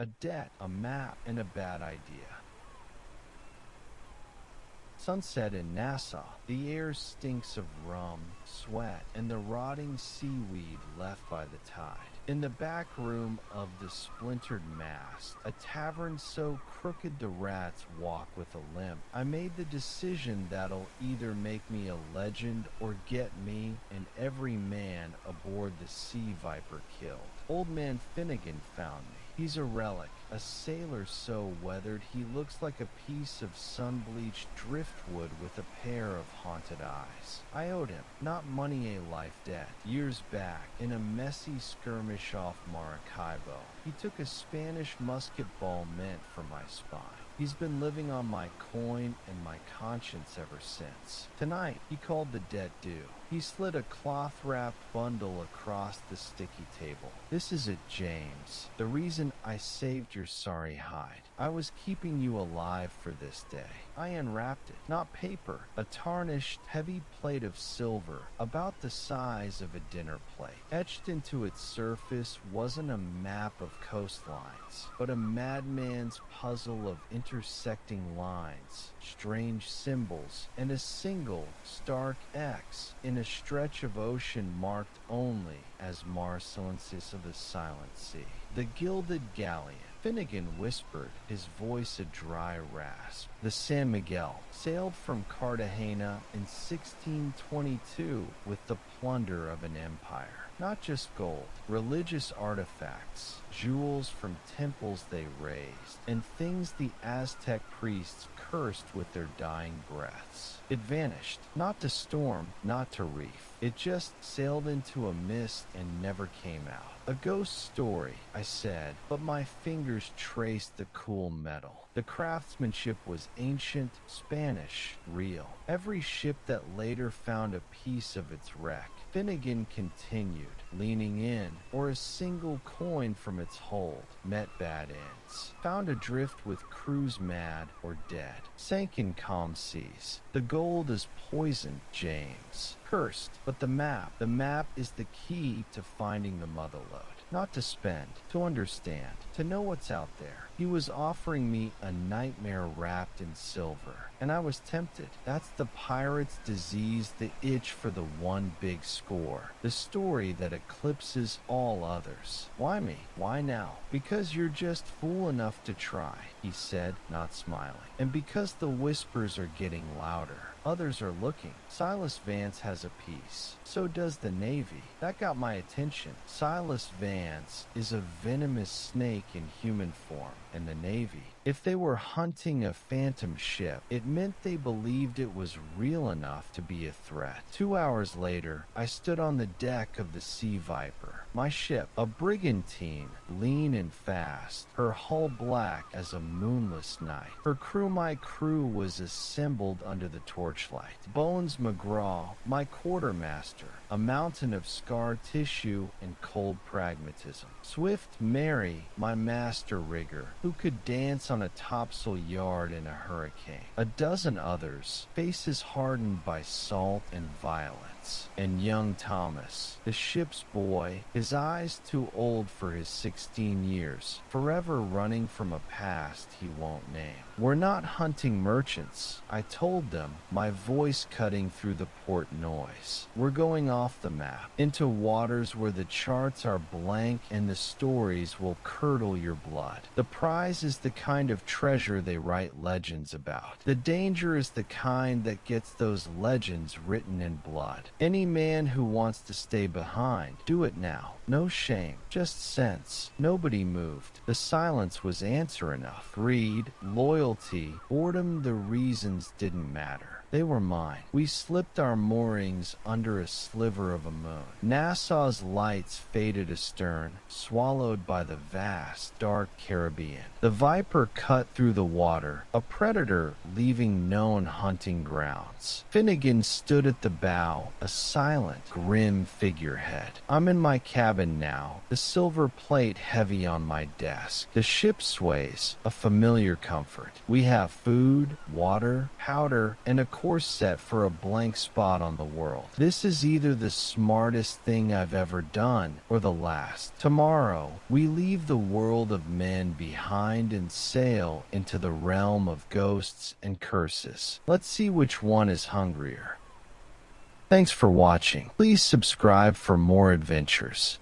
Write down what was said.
A debt, a map, and a bad idea. Sunset in Nassau. The air stinks of rum, sweat, and the rotting seaweed left by the tide. In the back room of the splintered mast, a tavern so crooked the rats walk with a limp, I made the decision that'll either make me a legend or get me and every man aboard the Sea Viper killed. Old Man Finnegan found me. He's a relic, a sailor so weathered he looks like a piece of sun-bleached driftwood with a pair of haunted eyes. I owed him, not money, a life debt. Years back, in a messy skirmish off Maracaibo, he took a Spanish musket ball meant for my spine. He's been living on my coin and my conscience ever since. Tonight, he called the debt due. He slid a cloth-wrapped bundle across the sticky table. This is it, James. The reason I saved your sorry hide. I was keeping you alive for this day. I unwrapped it. Not paper. A tarnished, heavy plate of silver, about the size of a dinner plate. Etched into its surface wasn't a map of coastlines, but a madman's puzzle of intersecting lines, strange symbols, and a single, stark X in a stretch of ocean marked only as Marcellensis of the Silent Sea. The Gilded Galleon. Finnegan whispered, his voice a dry rasp. The San Miguel sailed from Cartagena in 1622 with the plunder of an empire. Not just gold, religious artifacts, jewels from temples they razed, and things the Aztec priests cursed with their dying breaths. It vanished, not to storm, not to reef. It just sailed into a mist and never came out. A ghost story, I said, but my fingers traced the cool metal. The craftsmanship was ancient, Spanish, real. Every ship that later found a piece of its wreck. Finnegan continued, leaning in, or a single coin from its hold, met bad ends. Found adrift with crews mad or dead. Sank in calm seas. The gold is poisoned, James. Cursed, but the map is the key to finding the motherlode. Not to spend, to understand, to know what's out there. He was offering me a nightmare wrapped in silver, and I was tempted. That's the pirate's disease, the itch for the one big score, the story that eclipses all others. Why me? Why now? Because you're just fool enough to try, he said, not smiling. And because the whispers are getting louder. Others are looking. Silas Vance has a piece. So does the Navy. That got my attention. Silas Vance is a venomous snake in human form, and the Navy. If they were hunting a phantom ship, it meant they believed it was real enough to be a threat. 2 hours later, I stood on the deck of the Sea Viper. My ship, a brigantine, lean and fast, her hull black as a moonless night. Her crew, my crew, was assembled under the torchlight. Bones McGraw, my quartermaster, a mountain of scar tissue and cold pragmatism. Swift Mary, my master rigger, who could dance on a topsail yard in a hurricane. A dozen others, faces hardened by salt and violence. And young Thomas, the ship's boy, his eyes too old for his 16 years, forever running from a past he won't name. We're not hunting merchants, I told them, my voice cutting through the port noise. We're going off the map, into waters where the charts are blank and the stories will curdle your blood. The prize is the kind of treasure they write legends about. The danger is the kind that gets those legends written in blood. Any man who wants to stay behind, do it now. No shame, just sense. Nobody moved. The silence was answer enough. Greed, loyalty, boredom, the reasons didn't matter. They were mine. We slipped our moorings under a sliver of a moon. Nassau's lights faded astern, swallowed by the vast, dark Caribbean. The Viper cut through the water, a predator leaving known hunting grounds. Finnegan stood at the bow, a silent, grim figurehead. I'm in my cabin now, the silver plate heavy on my desk. The ship sways, a familiar comfort. We have food, water, powder, and a course set for a blank spot on the world. This is either the smartest thing I've ever done or the last. Tomorrow, we leave the world of men behind and sail into the realm of ghosts and curses. Let's see which one is hungrier. Thanks for watching. Please subscribe for more adventures.